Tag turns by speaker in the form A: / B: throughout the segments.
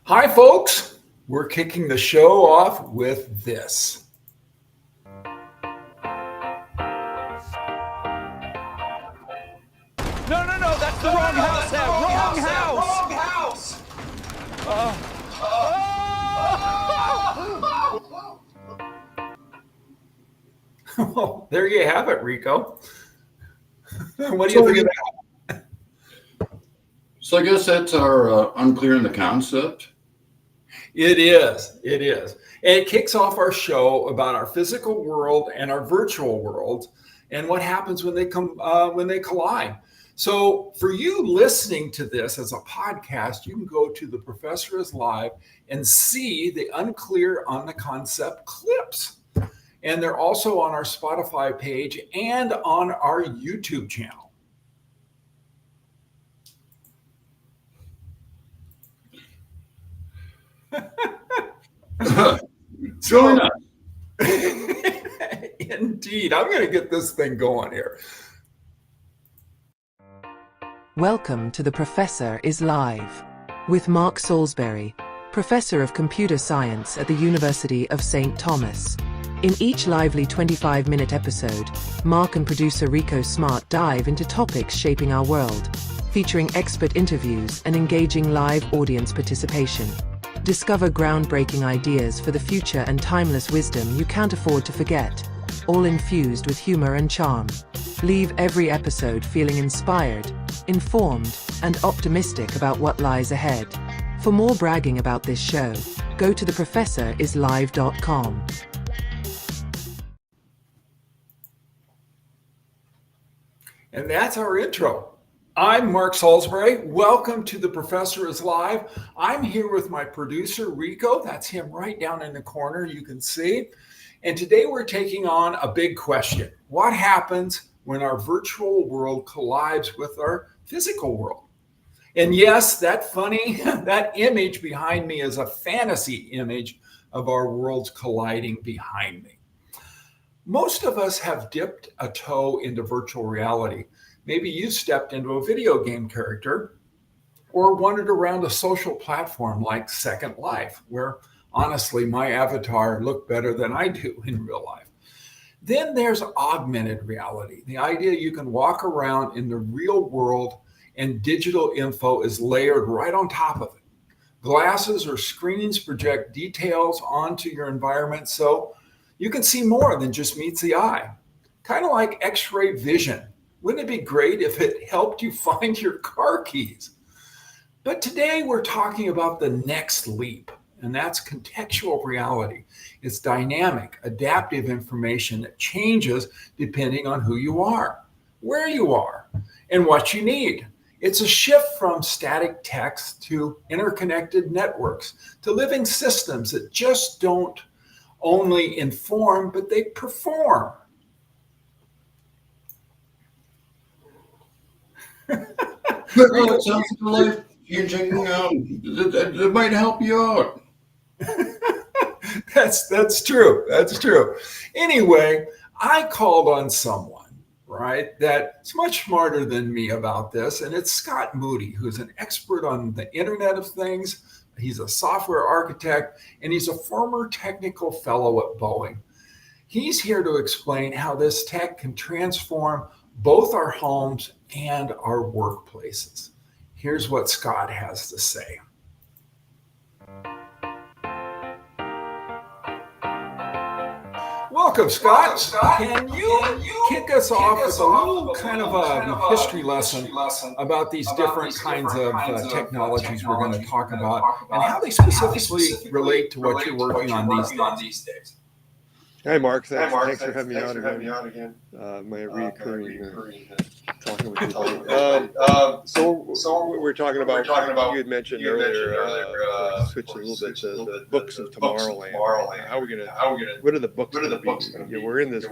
A: Hi, folks. We're kicking the show off with this.
B: No, that's the wrong house. Wrong house.
A: Well, there you have it, Rikko. What do you think of that?
C: So I guess that's our unclear in the concept.
A: It is. And it kicks off our show about our physical world and our virtual world and what happens when they collide. So for you listening to this as a podcast, you can go to The Professor is Live and see the Unclear on the Concept clips. And they're also on our Spotify page and on our YouTube channel.
C: Join us.
A: Indeed. I'm going to get this thing going here.
D: Welcome to The Professor is Live with Mark Salisbury, Professor of Computer Science at the University of St. Thomas. In each lively 25-minute episode, Mark and producer Rikko Smart dive into topics shaping our world, featuring expert interviews and engaging live audience participation. Discover groundbreaking ideas for the future and timeless wisdom you can't afford to forget, all infused with humor and charm. Leave every episode feeling inspired, informed, and optimistic about what lies ahead. For more bragging about this show, go to theprofessorislive.com.
A: And that's our intro. I'm Mark Salisbury. Welcome to The Professor is Live. I'm here with my producer, Rikko. That's him right down in the corner, you can see. And today we're taking on a big question. What happens when our virtual world collides with our physical world? And yes, that image behind me is a fantasy image of our worlds colliding behind me. Most of us have dipped a toe into virtual reality. Maybe you stepped into a video game character or wandered around a social platform like Second Life, where honestly, my avatar looked better than I do in real life. Then there's augmented reality, the idea you can walk around in the real world and digital info is layered right on top of it. Glasses or screens project details onto your environment so you can see more than just meets the eye. Kind of like X-ray vision. Wouldn't it be great if it helped you find your car keys? But today we're talking about the next leap, and that's contextual reality. It's dynamic, adaptive information that changes depending on who you are, where you are, and what you need. It's a shift from static text to interconnected networks, to living systems that just don't only inform, but they perform.
C: It sounds like life-changing. That might help you out.
A: That's true. Anyway, I called on someone, right, that's much smarter than me about this, and it's Scott Moody, who's an expert on the Internet of Things. He's a software architect, and he's a former technical fellow at Boeing. He's here to explain how this tech can transform both our homes and our workplaces. Here's what Scott has to say. Welcome, Scott. Can you kick us off with a little kind of a history lesson about these different kinds of technologies we're going to talk about and how they specifically relate to what you're working on these days?
E: Hi, Mark. Thanks for having me on again. My reoccurring talking with you. So we're talking about you had mentioned earlier. Switch a little bit to the books of Tomorrowland. How are we gonna? What are the books going to be? We're in this.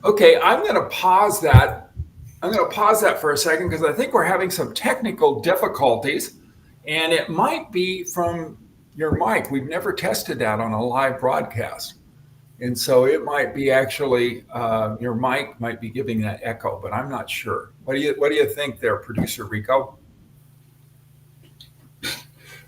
A: Okay, I'm going to pause that. For a second because I think we're having some technical difficulties, and it might be from your mic. We've never tested that on a live broadcast. And so it might be actually, your mic might be giving that echo, but I'm not sure. What do you think there, producer Rikko?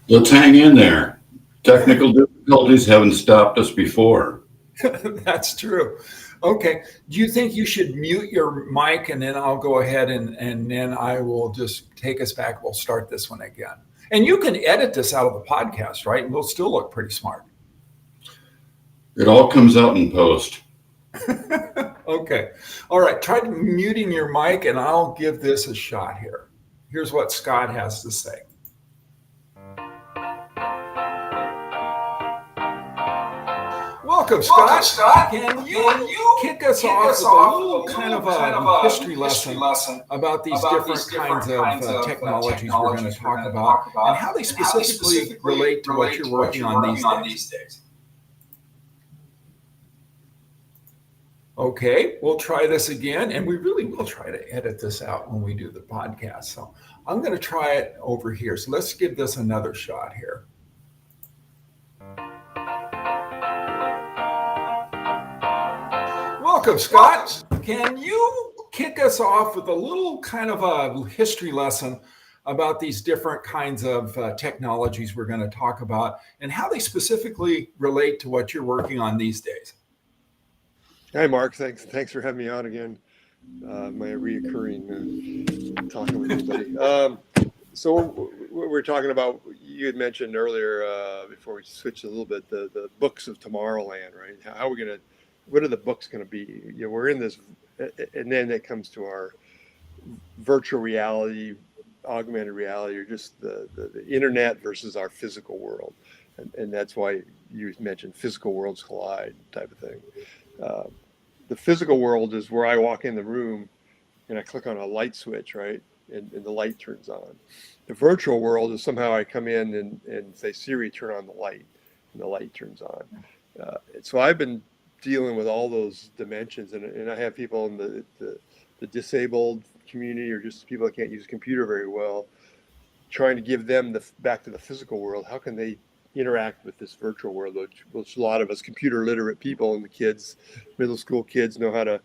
C: Let's hang in there. Technical difficulties haven't stopped us before.
A: That's true. Okay. Do you think you should mute your mic and then I'll go ahead and then I will just take us back. We'll start this one again. And you can edit this out of the podcast, right? And we'll still look pretty smart.
C: It all comes out in post.
A: Okay. All right. Try muting your mic and I'll give this a shot here. Here's what Scott has to say. Welcome, Scott. Can you kick us off with a little kind of a history lesson about these different kinds of technologies we're going to talk about and how they specifically relate to what you're working on these days? Okay, we'll try this again, and we really will try to edit this out when we do the podcast. So I'm going to try it over here. So let's give this another shot here. Welcome, Scott. Can you kick us off with a little kind of a history lesson about these different kinds of technologies we're going to talk about and how they specifically relate to what you're working on these days?
E: Hi, Mark. Thanks for having me on again. My reoccurring talking with everybody. So we're talking about, you had mentioned earlier, before we switched a little bit, the books of Tomorrowland, right? How are we going to, what are the books going to be? You know, we're in this, and then it comes to our virtual reality, augmented reality, or just the internet versus our physical world. And that's why you mentioned physical worlds collide type of thing. The physical world is where I walk in the room and I click on a light switch, right? And the light turns on. The virtual world is somehow I come in and say, Siri, turn on the light, and the light turns on. So I've been dealing with all those dimensions, and I have people in the disabled community or just people that can't use a computer very well, trying to give them back to the physical world. How can they interact with this virtual world, which a lot of us computer literate people and the kids, middle school kids, know how to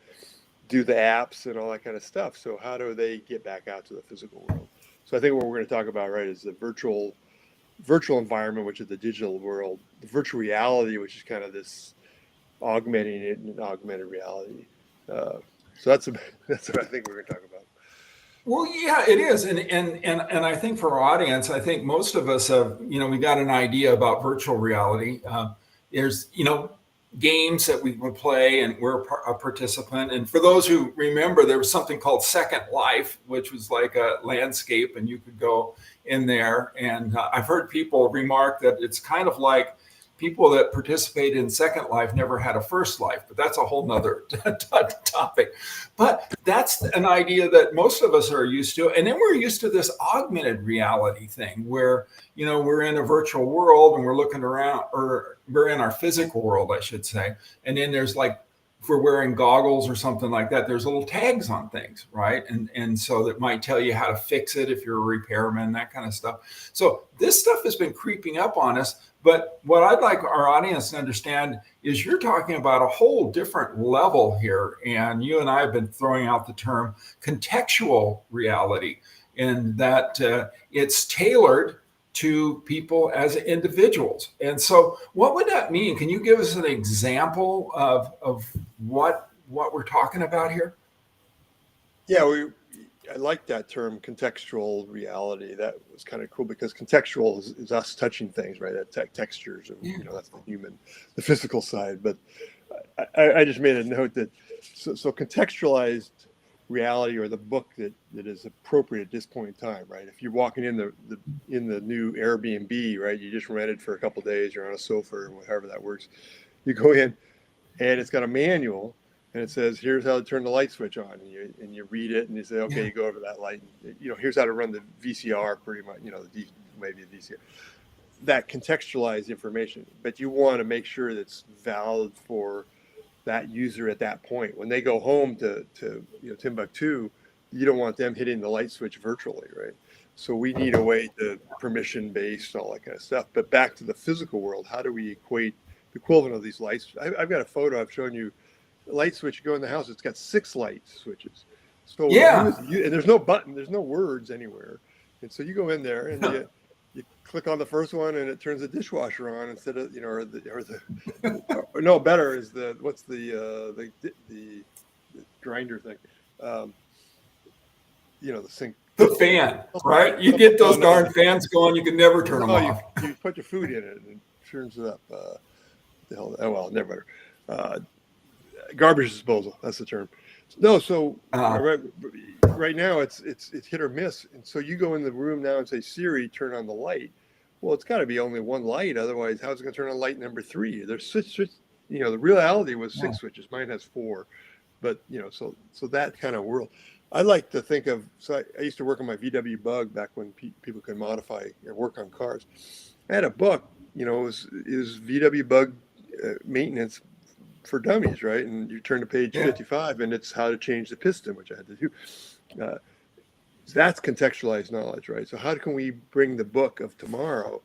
E: do the apps and all that kind of stuff. So how do they get back out to the physical world? So I think what we're going to talk about, right, is the virtual environment, which is the digital world, the virtual reality, which is kind of this augmenting it in augmented reality. So that's what I think we're going to talk about.
A: Well, yeah, it is. And I think for our audience, I think most of us have, we got an idea about virtual reality. There's, games that we will play and we're a participant. And for those who remember, there was something called Second Life, which was like a landscape and you could go in there. And I've heard people remark that it's kind of like people that participated in Second Life never had a first life, but that's a whole nother topic. But that's an idea that most of us are used to. And then we're used to this augmented reality thing where, we're in a virtual world and we're looking around, or we're in our physical world, I should say. And then there's like, if we're wearing goggles or something like that, there's little tags on things, right? And so that might tell you how to fix it if you're a repairman, that kind of stuff. So this stuff has been creeping up on us. But what I'd like our audience to understand is you're talking about a whole different level here. And you and I have been throwing out the term contextual reality, in that it's tailored to people as individuals. And so what would that mean? Can you give us an example of what we're talking about here?
E: Yeah, I like that term, contextual reality. That was kind of cool because contextual is us touching things, right? That textures, and that's the physical side. But I just made a note that so contextualized reality, or the book that is appropriate at this point in time, right? If you're walking in the new Airbnb, right, you just rented for a couple of days, you're on a sofa or however that works, you go in and it's got a manual and it says, here's how to turn the light switch on, and you read it and you say, okay, you go over that light, and, here's how to run the VCR, pretty much, maybe a VCR, that contextualized information. But you want to make sure that's valid for that user at that point. When they go home to Timbuktu, you don't want them hitting the light switch virtually, right? So we need a way to permission based, all that kind of stuff. But back to the physical world, how do we equate the equivalent of these lights? I've got a photo I've shown you. A light switch, you go in the house, it's got 6 light switches. So and there's no button, there's no words anywhere. And so you go in there and you click on the first one and it turns the dishwasher on instead of, or no, better is what's the grinder thing, the sink.
A: The fan, right? You get those
E: No.
A: darn fans going, you can never turn them off.
E: You put your food in it and it turns it up. The hell? Oh well, never better. Garbage disposal. That's the term. No, so right now it's hit or miss, and so you go in the room now and say, Siri, turn on the light. Well, it's got to be only one light, otherwise, how's it going to turn on light number 3? There's switch. The reality was 6 switches. Mine has 4, but so that kind of world. I like to think of. So I used to work on my VW Bug back when people could modify and work on cars. I had a book. It was VW Bug maintenance for dummies, right? And you turn to page 55 and it's how to change the piston, which I had to do. That's contextualized knowledge, right? So how can we bring the book of tomorrow,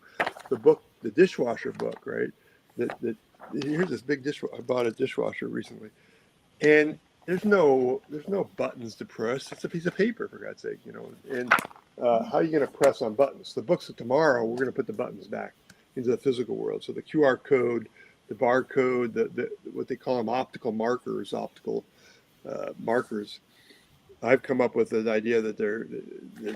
E: the dishwasher book, right? That here's this big dishwasher. I bought a dishwasher recently, and there's no buttons to press. It's a piece of paper, for God's sake, and how are you going to press on buttons? The books of tomorrow, we're going to put the buttons back into the physical world. So the QR code, the barcode, the what they call them optical markers. I've come up with an idea that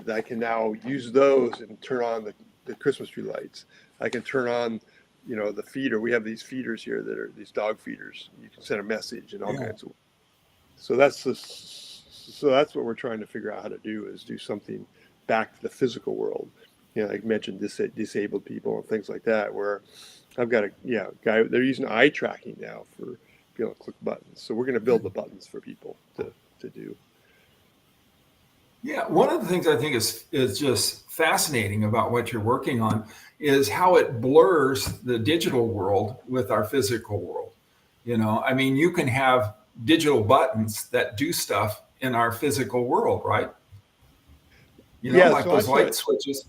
E: I can now use those and turn on the Christmas tree lights. I can turn on, the feeder. We have these feeders here that are these dog feeders. You can send a message and all kinds of. So that's what we're trying to figure out how to do, is do something back to the physical world. I mentioned disabled people and things like that, where I've got a guy, they're using eye tracking now for being able to click buttons. So we're going to build the buttons for people to do.
A: Yeah, one of the things I think is just fascinating about what you're working on is how it blurs the digital world with our physical world. You can have digital buttons that do stuff in our physical world, right? Like
E: so
A: those light switches.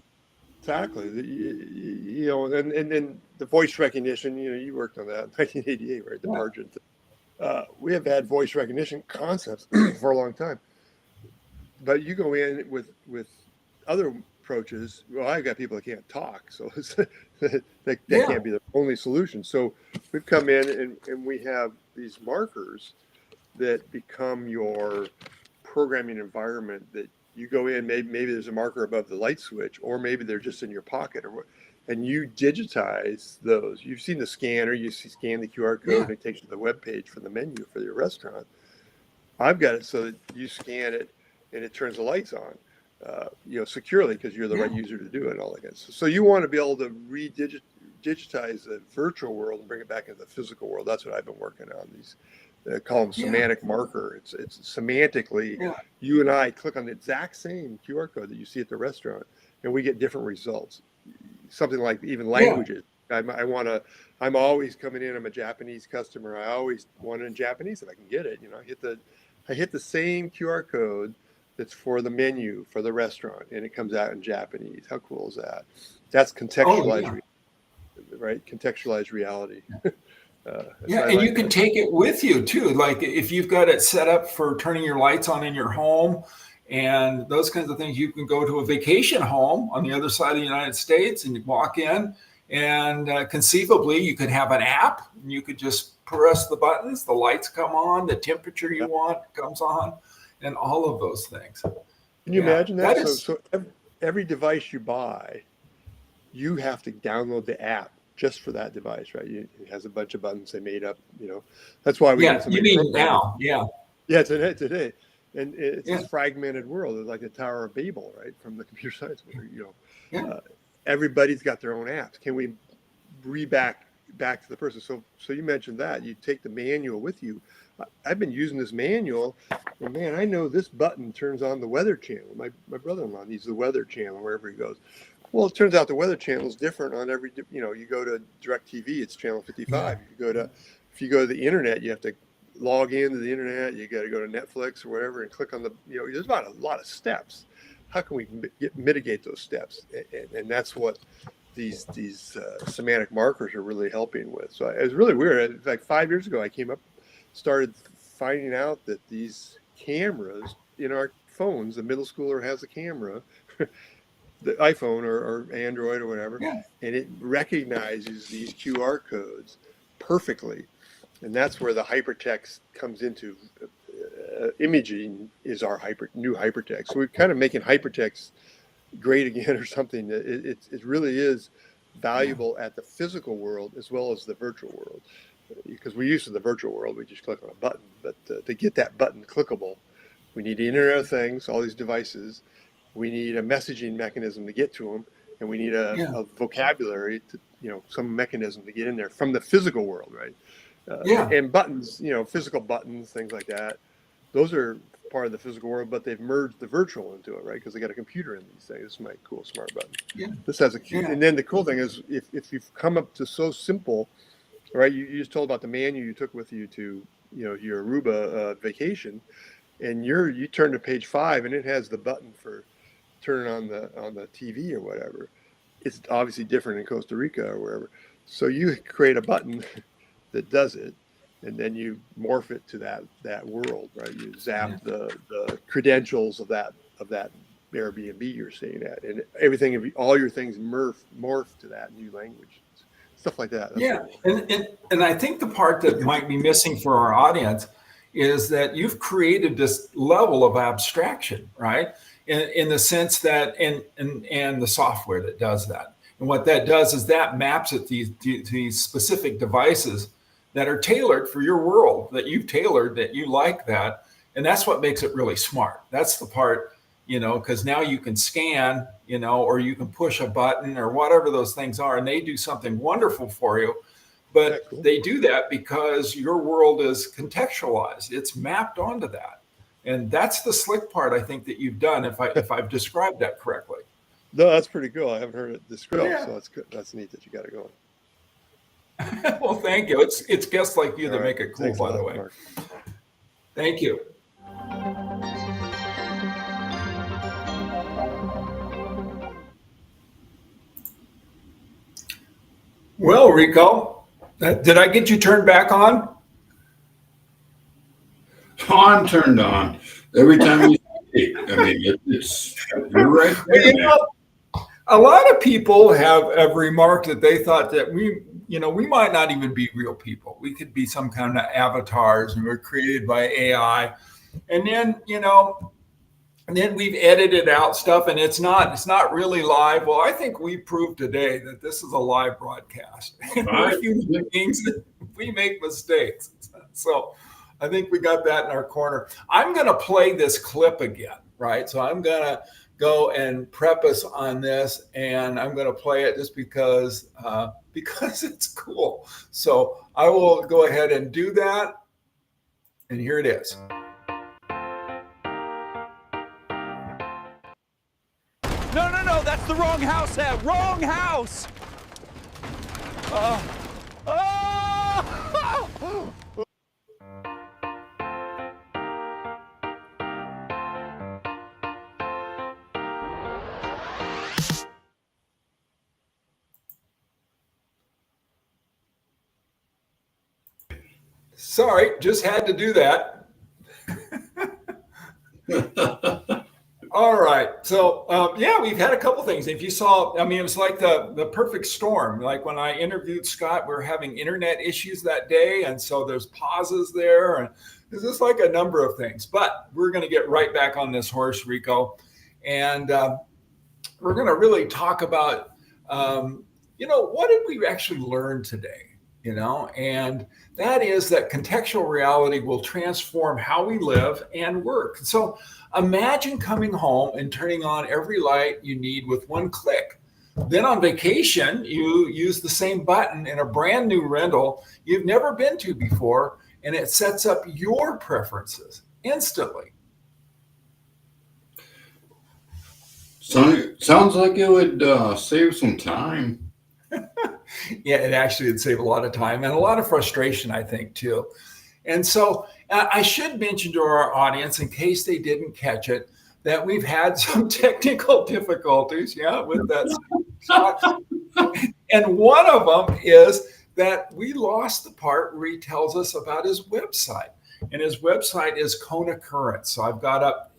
E: Exactly. And the voice recognition, you worked on that in 1988, right? The margin. We have had voice recognition concepts for a long time. But you go in with other approaches. Well, I've got people that can't talk, so that can't be the only solution. So we've come in and we have these markers that become your programming environment. That you go in, maybe there's a marker above the light switch, or maybe they're just in your pocket, and you digitize those. You've seen the scanner. You scan the QR code, and it takes you to the web page for the menu for your restaurant. I've got it so that you scan it, and it turns the lights on, securely, because you're the right user to do it and all that kind of stuff. So you want to be able to digitize the virtual world and bring it back into the physical world. That's what I've been working on. These call them semantic marker. It's semantically, you and I click on the exact same QR code that you see at the restaurant, and we get different results. Something like even languages. I'm always coming in. I'm a Japanese customer. I always want it in Japanese if I can get it. I hit the same QR code that's for the menu for the restaurant, and it comes out in Japanese. How cool is that? That's contextualized, right? Contextualized reality.
A: And you can take it with you too. Like if you've got it set up for turning your lights on in your home and those kinds of things, you can go to a vacation home on the other side of the United States and you walk in, and conceivably you could have an app. And you could just press the buttons, the lights come on, the temperature you want comes on, and all of those things.
E: Can you imagine that? So every device you buy, you have to download the app just for that device, right? It has a bunch of buttons they made up, That's why we need somebody.
A: You mean now,
E: today. And it's this fragmented world. It's like the Tower of Babel, right? From the computer science, everybody's got their own apps. Can we back to the person? So you mentioned that you take the manual with you. I've been using this manual, and man, I know this button turns on the weather channel. My brother-in-law needs the weather channel wherever he goes. Well, it turns out the weather channel is different on every. You go to DirecTV, it's channel 55. If you go to the internet, you have to log into the internet. You got to go to Netflix or whatever and click on the. There's about a lot of steps. How can we mitigate those steps? And that's what these semantic markers are really helping with. So it was really weird. Like 5 years ago, I started finding out that these cameras in our phones, the middle schooler has a camera, the iPhone or Android or whatever,
A: Yeah.
E: and it recognizes these QR codes perfectly. And that's where the hypertext comes into. Imaging is our new hypertext. So we're kind of making hypertext great again or something. It really is valuable at the physical world as well as the virtual world. Because we're used to the virtual world, we just click on a button. But to get that button clickable, we need the Internet of Things, all these devices. We need a messaging mechanism to get to them, and we need a vocabulary, to, some mechanism to get in there from the physical world, right? And buttons, physical buttons, things like that. Those are part of the physical world, but they've merged the virtual into it, right? Because they got a computer in these things. This is my cool smart button.
A: Yeah.
E: This has and then the cool thing is, if you've come up to so simple, right? You just told about the manual you took with you to, your Aruba vacation, and you turn to page 5, and it has the button for turning on the TV or whatever. It's obviously different in Costa Rica or wherever. So you create a button that does it, and then you morph it to that world, right? You zap the credentials of that Airbnb you're staying at, and everything, all your things morph to that new language, stuff like that. That's
A: and I think the part that might be missing for our audience is that you've created this level of abstraction, right? In the sense that, and the software that does that, and what that does is that maps it to these specific devices that are tailored for your world, that you've tailored, that you like that. And that's what makes it really smart. That's the part, because now you can scan, or you can push a button or whatever those things are, and they do something wonderful for you. But they do that because your world is contextualized. It's mapped onto that. And that's the slick part, I think, that you've done, if I've described that correctly.
E: No, that's pretty cool. I haven't heard it described, so that's good. That's neat that you got it going.
A: Well, thank you. It's guests like you that make it cool,
E: Thanks
A: by
E: a
A: the
E: lot,
A: way.
E: Mark.
A: Thank you. Well, Rikko, did I get you turned back on?
C: I'm turned on every time you speak. I mean, you're right there, man.
A: A lot of people have remarked that they thought that we might not even be real people. We could be some kind of avatars, and we're created by AI. And then we've edited out stuff, and it's not really live. Well, I think we proved today that this is a live broadcast. We're human beings. We make mistakes. So I think we got that in our corner. I'm going to play this clip again, right? So I'm going to go and prep us on this, and I'm going to play it just because it's cool. So I will go ahead and do that, and here it is.
B: No, that's the wrong house, Ed. Wrong house.
A: Sorry, just had to do that. All right. So, we've had a couple things. If you saw, it was like the perfect storm. Like when I interviewed Scott, we were having internet issues that day. And so there's pauses there. And there's just like a number of things. But we're going to get right back on this horse, Rikko. And we're going to really talk about, what did we actually learn today? And that is that contextual reality will transform how we live and work. So imagine coming home and turning on every light you need with one click. Then on vacation, you use the same button in a brand new rental you've never been to before, and it sets up your preferences instantly.
C: Sounds like it would save some time.
A: Yeah, it actually would save a lot of time and a lot of frustration, I think, too. And so I should mention to our audience, in case they didn't catch it, that we've had some technical difficulties, with that. And one of them is that we lost the part where he tells us about his website. And his website is Kona Current. So I've got up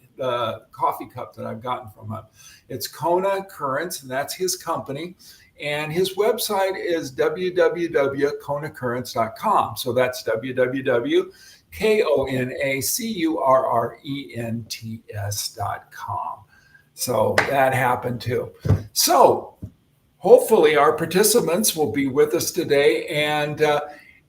A: coffee cup that I've gotten from him. It's Kona Currents, and that's his company. And his website is www.konacurrents.com. So that's www.konacurrents.com. So that happened too. So hopefully our participants will be with us today. And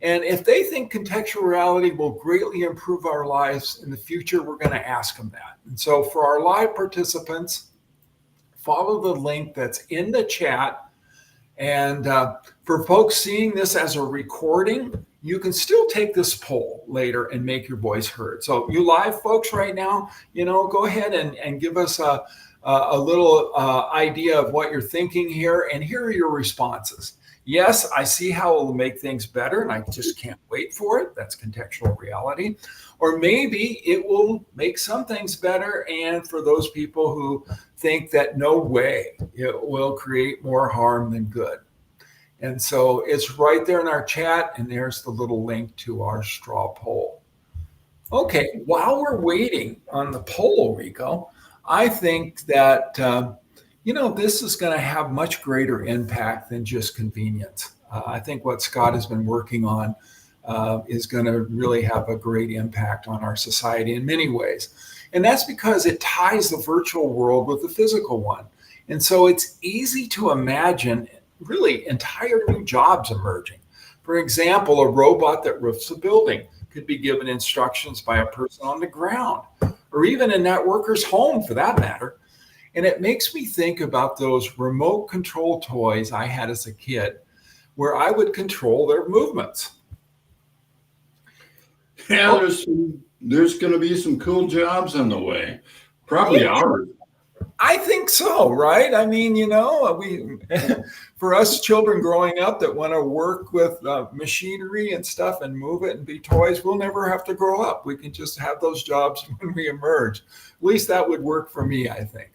A: if they think contextual reality will greatly improve our lives in the future, we're going to ask them that. And so for our live participants, follow the link that's in the chat. And for folks seeing this as a recording, you can still take this poll later and make your voice heard. So you live folks right now, go ahead and give us a little idea of what you're thinking here. And here are your responses. Yes, I see how it will make things better, and I just can't wait for it. That's contextual reality. Or maybe it will make some things better. And for those people who think that no way, it will create more harm than good. And so it's right there in our chat, and there's the little link to our straw poll. Okay, while we're waiting on the poll, Rikko, I think that this is going to have much greater impact than just convenience. I think what Scott has been working on is going to really have a great impact on our society in many ways. And that's because it ties the virtual world with the physical one. And so it's easy to imagine really entire new jobs emerging. For example, a robot that roofs a building could be given instructions by a person on the ground, or even in that worker's home for that matter. And it makes me think about those remote control toys I had as a kid, where I would control their movements.
C: Yeah, there's going to be some cool jobs on the way. Probably ours.
A: I think so, right? I mean, for us children growing up that want to work with machinery and stuff and move it and be toys, we'll never have to grow up. We can just have those jobs when we emerge. At least that would work for me, I think.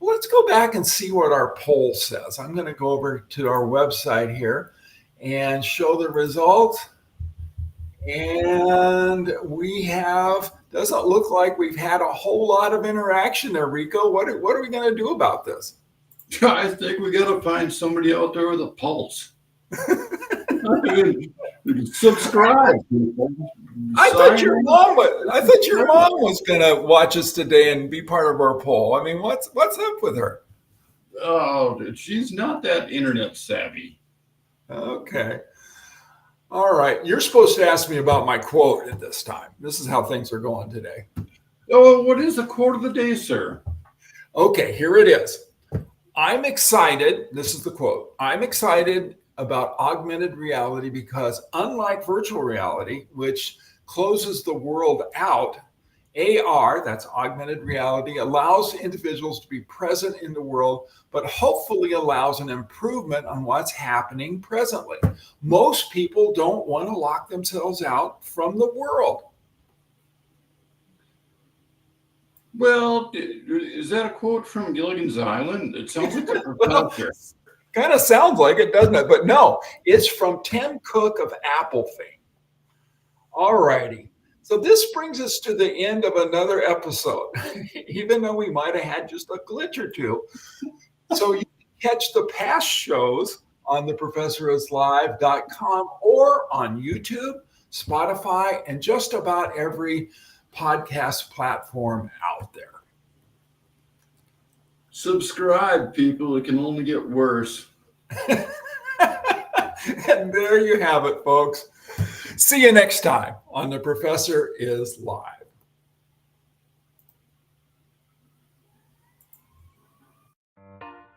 A: Well, let's go back and see what our poll says. I'm going to go over to our website here and show the results. And we doesn't look like we've had a whole lot of interaction there, Rikko. What are we going to do about this?
C: I think we got to find somebody out there with a pulse. Subscribe.
A: I thought your mom was going to watch us today and be part of our poll. I mean, what's up with her?
C: Oh, she's not that internet savvy.
A: Okay. All right. You're supposed to ask me about my quote at this time. This is how things are going today.
C: Oh, what is the quote of the day, sir?
A: Okay, here it is. I'm excited. This is the quote. I'm excited about augmented reality because unlike virtual reality, which closes the world out, AR, that's augmented reality, allows individuals to be present in the world, but hopefully allows an improvement on what's happening presently. Most people don't want to lock themselves out from the world.
C: Well, is that a quote from Gilligan's Island? It sounds like a professor.
A: Kind of sounds like it, doesn't it? But no, it's from Tim Cook of Apple fame. All righty. So this brings us to the end of another episode, even though we might have had just a glitch or two. So you can catch the past shows on theprofessorislive.com or on YouTube, Spotify, and just about every podcast platform out there.
C: Subscribe, people. It can only get worse.
A: And there you have it, folks. See you next time on The Professor is Live.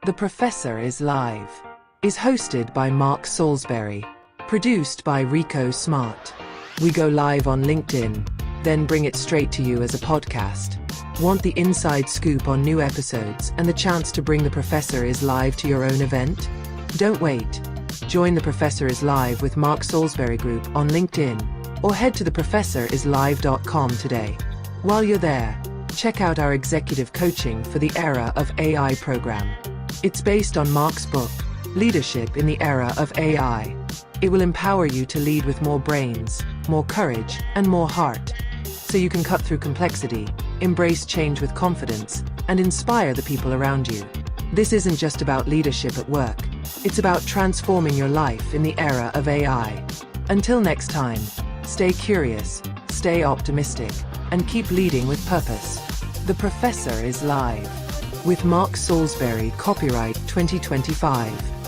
D: The Professor is Live is hosted by Mark Salisbury, produced by Rikko Smart. We go live on LinkedIn, then bring it straight to you as a podcast. Want the inside scoop on new episodes and the chance to bring The Professor is Live to your own event? Don't wait. Join The Professor is Live with Mark Salisbury Group on LinkedIn or head to theprofessorislive.com today. While you're there, check out our executive coaching for the era of AI program. It's based on Mark's book, Leadership in the Era of AI. It will empower you to lead with more brains, more courage, and more heart, so you can cut through complexity embrace change with confidence, and inspire the people around you. This isn't just about leadership at work. It's about transforming your life in the era of AI. Until next time, stay curious, stay optimistic, and keep leading with purpose. The Professor is live. With Mark Salisbury, copyright 2025.